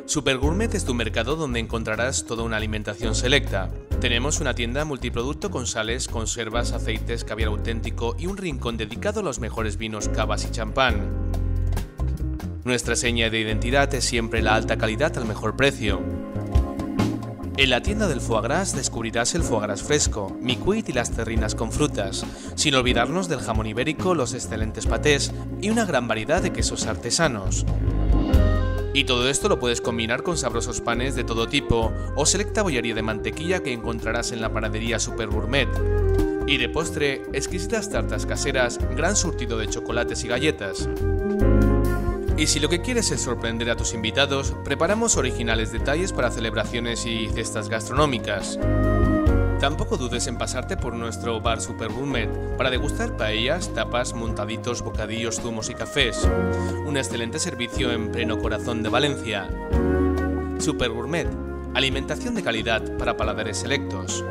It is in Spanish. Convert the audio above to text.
Super Gourmet es tu mercado donde encontrarás toda una alimentación selecta. Tenemos una tienda multiproducto con sales, conservas, aceites, caviar auténtico y un rincón dedicado a los mejores vinos, cavas y champán. Nuestra seña de identidad es siempre la alta calidad al mejor precio. En la tienda del foie gras descubrirás el foie gras fresco, micuit y las terrinas con frutas, sin olvidarnos del jamón ibérico, los excelentes patés y una gran variedad de quesos artesanos. Y todo esto lo puedes combinar con sabrosos panes de todo tipo o selecta bollería de mantequilla que encontrarás en la panadería Super Gourmet. Y de postre, exquisitas tartas caseras, gran surtido de chocolates y galletas. Y si lo que quieres es sorprender a tus invitados, preparamos originales detalles para celebraciones y cestas gastronómicas. Tampoco dudes en pasarte por nuestro bar Super Gourmet para degustar paellas, tapas, montaditos, bocadillos, zumos y cafés. Un excelente servicio en pleno corazón de Valencia. Super Gourmet, alimentación de calidad para paladares selectos.